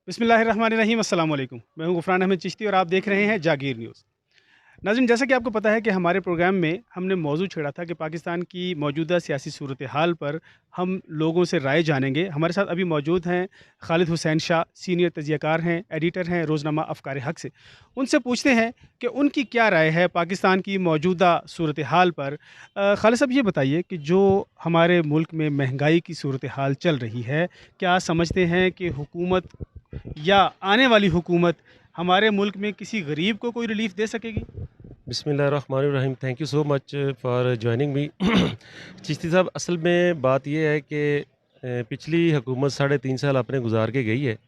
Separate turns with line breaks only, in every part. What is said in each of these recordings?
बिस्मिल्लाहिर्रहमानिर्रहीम अस्सलाम वालेकुम। मैं हूं गुफ़रान अहमद चिश्ती और आप देख रहे हैं जागीर न्यूज़। नाज़रीन, जैसा कि आपको पता है कि हमारे प्रोग्राम में हमने मौजू छेड़ा था कि पाकिस्तान की मौजूदा सियासी सूरत हाल पर हम लोगों से राय जानेंगे। हमारे साथ अभी मौजूद हैं खालिद हुसैन शाह, सीनियर तज्ज़ियाकार हैं, एडिटर हैं रोज़नामा अफ़कार हक़ से। उनसे पूछते हैं कि उनकी क्या राय है पाकिस्तान की मौजूदा सूरत हाल पर। खालिद साहब, ये बताइए कि जो हमारे मुल्क में महंगाई की सूरत हाल चल रही है, क्या समझते हैं कि हुकूमत या आने वाली हुकूमत हमारे मुल्क में किसी गरीब को कोई रिलीफ दे सकेगी?
बिस्मिल्लाहिर्रहमानिर्रहीम। Thank you so much for joining me. Chishti साहब, असल में बात ये है कि पिछली हुकूमत 3.5 साल आपने गुजार के गई है,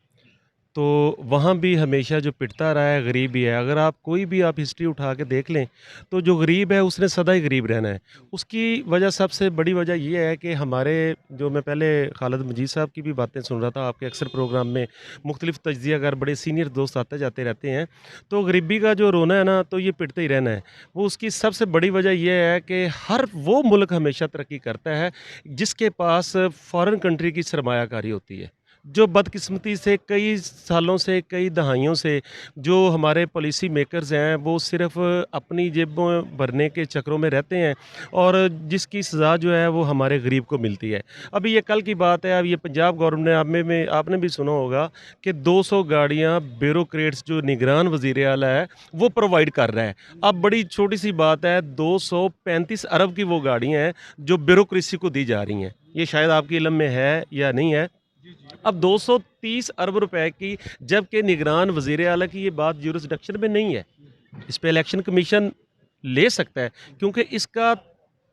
तो वहाँ भी हमेशा जो पिटता रहा है गरीब ही है। अगर आप कोई भी आप हिस्ट्री उठा के देख लें, तो जो गरीब है उसने सदा ही गरीब रहना है। उसकी वजह, सबसे बड़ी वजह ये है कि हमारे, जो मैं पहले खालिद मजीद साहब की भी बातें सुन रहा था आपके अक्सर प्रोग्राम में, मुख्तलिफ तज्ज़ियाकार बड़े सीनियर दोस्त आते जाते रहते हैं, तो गरीबी का जो रोना है ना, तो ये पिटते ही रहना है। वो उसकी सबसे बड़ी वजह ये है कि हर वो मुल्क हमेशा तरक्की करता है जिसके पास फ़ॉरेन कंट्री की सरमायाकारी होती है। जो बदकिस्मती से कई सालों से, कई दहाइयों से जो हमारे पॉलिसी मेकर्स हैं, वो सिर्फ़ अपनी जेबों भरने के चक्करों में रहते हैं, और जिसकी सज़ा जो है वो हमारे गरीब को मिलती है। अभी ये कल की बात है, अब ये पंजाब गवर्नमेंट ने, आप में आपने भी सुना होगा कि 200 गाड़ियाँ ब्यूरोक्रेट्स, जो निगरान वज़ीर आला है, वो प्रोवाइड कर रहा है। अब बड़ी छोटी-सी बात है, 235 अरब की वो गाड़ियाँ हैं जो ब्यूरोक्रेसी को दी जा रही हैं। ये शायद आपके इल्म में है या नहीं है। अब 230 अरब रुपए की, जबकि निगरान वज़ीर आला की ये बात ज्यूरिसडिक्शन में नहीं है। इस पे इलेक्शन कमीशन ले सकता है, क्योंकि इसका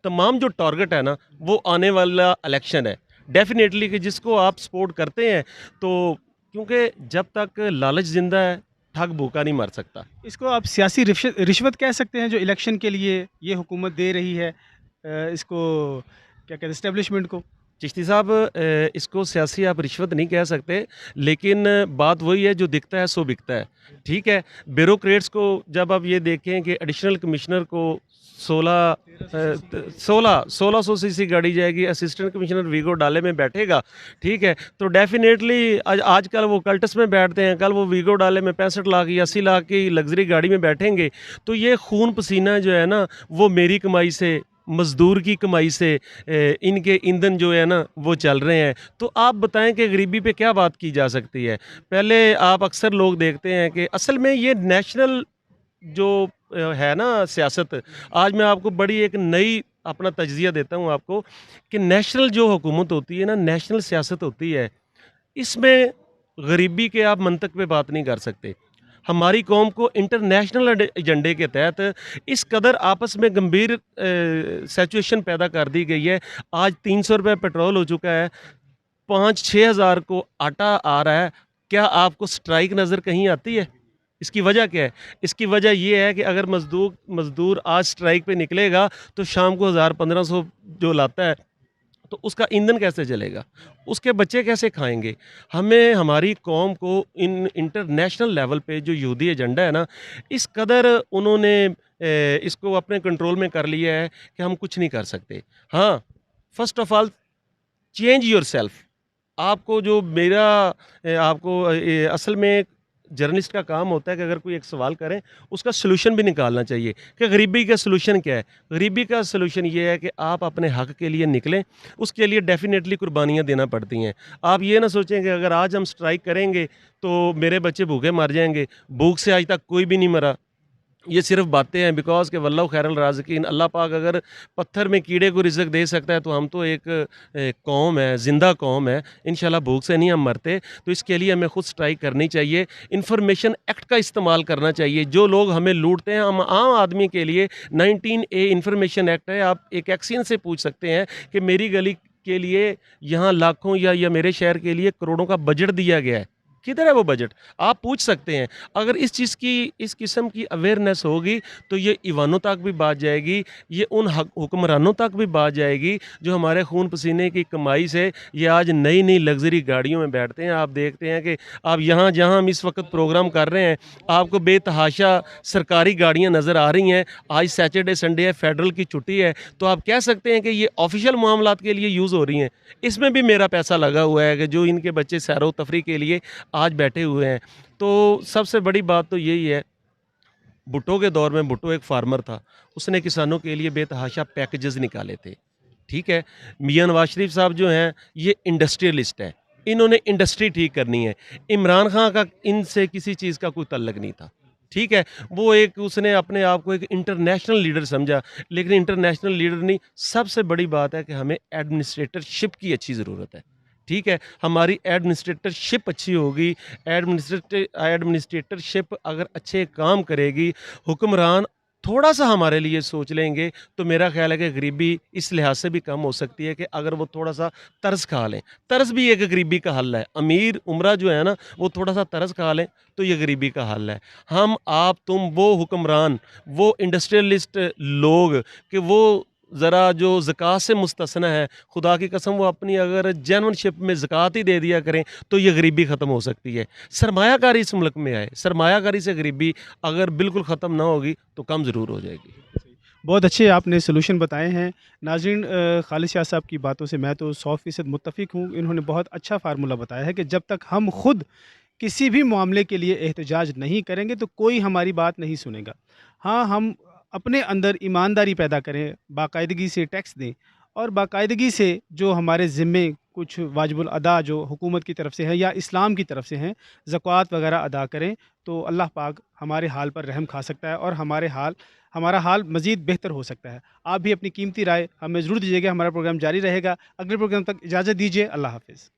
तमाम जो टारगेट है ना, वो आने वाला इलेक्शन है। डेफ़िनेटली कि जिसको आप सपोर्ट करते हैं, तो क्योंकि जब तक लालच ज़िंदा है, ठग भूखा नहीं मर सकता।
इसको आप सियासी रिश्वत कह सकते हैं जो इलेक्शन के लिए ये हुकूमत दे रही है, इसको क्या कहते हैं, एस्टेब्लिशमेंट को?
चिश्ती साहब, इसको सियासी आप रिश्वत नहीं कह सकते, लेकिन बात वही है, जो दिखता है सो बिकता है। ठीक है, ब्यूरोक्रेट्स को जब आप ये देखें कि एडिशनल कमिश्नर को 1600 सीसी गाड़ी जाएगी, असिस्टेंट कमिश्नर वीगो डाले में बैठेगा, ठीक है, तो डेफिनेटली आजकल वो कल्टस में बैठते हैं, कल वो वीगो डाले में 65 लाख या 80 लाख की लग्जरी गाड़ी में बैठेंगे। तो ये खून पसीना जो है ना, वो मेरी कमाई से, मज़दूर की कमाई से, इनके ईंधन जो है ना वो चल रहे हैं। तो आप बताएं कि गरीबी पे क्या बात की जा सकती है। पहले आप अक्सर लोग देखते हैं कि असल में ये नेशनल जो है ना सियासत, आज मैं आपको बड़ी एक नई अपना तज्ज़िया देता हूँ आपको, कि नेशनल जो हुकूमत होती है ना, नेशनल सियासत होती है, इसमें गरीबी के आप मंतक पे बात नहीं कर सकते। हमारी कौम को इंटरनेशनल एजेंडे के तहत इस कदर आपस में गंभीर सिचुएशन पैदा कर दी गई है। आज 300 रुपये पेट्रोल हो चुका है, 5-6 हज़ार को आटा आ रहा है। क्या आपको स्ट्राइक नज़र कहीं आती है? इसकी वजह क्या है? इसकी वजह ये है कि अगर मज़दूर आज स्ट्राइक पे निकलेगा, तो शाम को 1000-1500 जो लाता है, तो उसका ईंधन कैसे जलेगा? उसके बच्चे कैसे खाएँगे? हमें, हमारी कौम को इन इंटरनेशनल लेवल पे जो यहूदी एजेंडा है ना, इस कदर उन्होंने इसको अपने कंट्रोल में कर लिया है कि हम कुछ नहीं कर सकते। हाँ, first of all change yourself. आपको जो मेरा आपको असल में जर्नलिस्ट का काम होता है कि अगर कोई एक सवाल करें, उसका सॉल्यूशन भी निकालना चाहिए कि गरीबी का सॉल्यूशन क्या है। गरीबी का सॉल्यूशन ये है कि आप अपने हक के लिए निकलें, उसके लिए डेफिनेटली कुर्बानियाँ देना पड़ती हैं। आप ये ना सोचें कि अगर आज हम स्ट्राइक करेंगे तो मेरे बच्चे भूखे मर जाएंगे। भूख से आज तक कोई भी नहीं मरा। ये सिर्फ बातें हैं, बिकॉज़ कि वल्लाहु खैरुल राज़िकीन, अल्लाह पाक अगर पत्थर में कीड़े को रिज़्क़ दे सकता है, तो हम तो एक कौम है, ज़िंदा कौम है, इंशाल्लाह भूख से नहीं हम मरते। तो इसके लिए हमें खुद स्ट्राइक करनी चाहिए, इन्फॉर्मेशन एक्ट का इस्तेमाल करना चाहिए। जो लोग हमें लूटते हैं, हम आम आदमी के लिए 19 ए इन्फॉर्मेशन एक्ट है। आप एक एक्सियन से पूछ सकते हैं कि मेरी गली के लिए यहाँ लाखों या मेरे शहर के लिए करोड़ों का बजट दिया गया है, किधर है वो बजट? आप पूछ सकते हैं। अगर इस चीज़ की, इस किस्म की अवेयरनेस होगी, तो ये ईवानों तक भी बात जाएगी, ये उन हुक्मरानों तक भी बात जाएगी जो हमारे खून पसीने की कमाई से ये आज नई-नई लग्ज़री गाड़ियों में बैठते हैं। आप देखते हैं कि आप यहाँ जहाँ हम इस वक़्त प्रोग्राम कर रहे हैं, आपको बेतहाशा सरकारी गाड़ियाँ नज़र आ रही हैं। आज सैटरडे संडे है, फेडरल की छुट्टी है, तो आप कह सकते हैं कि ये ऑफ़िशियल मामलात के लिए यूज़ हो रही हैं। इसमें भी मेरा पैसा लगा हुआ है कि जो इनके बच्चे सैरो तफरीह के लिए आज बैठे हुए हैं। तो सबसे बड़ी बात तो यही है, भुट्टो के दौर में भुट्टो एक फार्मर था, उसने किसानों के लिए बेतहाशा पैकेजेस निकाले थे, ठीक है? मियां नवाज शरीफ साहब जो हैं, ये इंडस्ट्रियलिस्ट हैं, इन्होंने इंडस्ट्री ठीक करनी है। इमरान खां का इनसे किसी चीज़ का कोई तल्लक नहीं था, ठीक है? वो एक उसने अपने आप को एक इंटरनेशनल लीडर समझा, लेकिन इंटरनेशनल लीडर नहीं, सबसे बड़ी बात है कि हमें एडमिनिस्ट्रेटरशिप की अच्छी ज़रूरत है, ठीक है? हमारी एडमिनिस्ट्रेटरशिप अच्छी होगी, एडमिनिस्ट्रेटरशिप अगर अच्छे काम करेगी, हुक्मरान थोड़ा-सा हमारे लिए सोच लेंगे, तो मेरा ख़्याल है कि गरीबी इस लिहाज से भी कम हो सकती है कि अगर वो थोड़ा-सा तरस खा लें। तरस भी एक गरीबी का हल है। अमीर-उमरा जो है ना, वो थोड़ा-सा तरस खा लें, तो ये गरीबी का हल है। हम, आप, तुम, वो हुक्मरान, वो इंडस्ट्रियलिस्ट लोग कि वो ज़रा जो ज़कात से मुस्तस्ना है, खुदा की कसम वो अपनी अगर जेन्युइनशिप में ज़कात ही दे दिया करें, तो ये गरीबी ख़त्म हो सकती है। सरमायाकारी इस मुल्क में आए, सरमायाकारी से गरीबी अगर बिल्कुल ख़त्म ना होगी, तो कम ज़रूर हो जाएगी।
बहुत अच्छे आपने सॉल्यूशन बताए हैं। नाज़रीन, खालिद शाह साहब की बातों से मैं तो 100% मुत्तफ़िक हूँ। इन्होंने बहुत अच्छा फ़ार्मूला बताया है कि जब तक हम खुद किसी भी मामले के लिए एहतजाज नहीं करेंगे तो कोई हमारी बात नहीं सुनेगा। हाँ, हम अपने अंदर ईमानदारी पैदा करें, बाकायदगी से टैक्स दें और बाकायदगी से जो हमारे ज़िम्मे कुछ वाजिबुल अदा जो हुकूमत की तरफ से है या इस्लाम की तरफ से हैं, ज़कात वगैरह अदा करें, तो अल्लाह पाक हमारे हाल पर रहम खा सकता है और हमारा हाल मज़ीद बेहतर हो सकता है। आप भी अपनी कीमती राय हमें ज़रूर दीजिएगा, हमारा प्रोग्राम जारी रहेगा। अगले प्रोग्राम तक इजाज़त दीजिए। अल्लाह हाफ़िज़।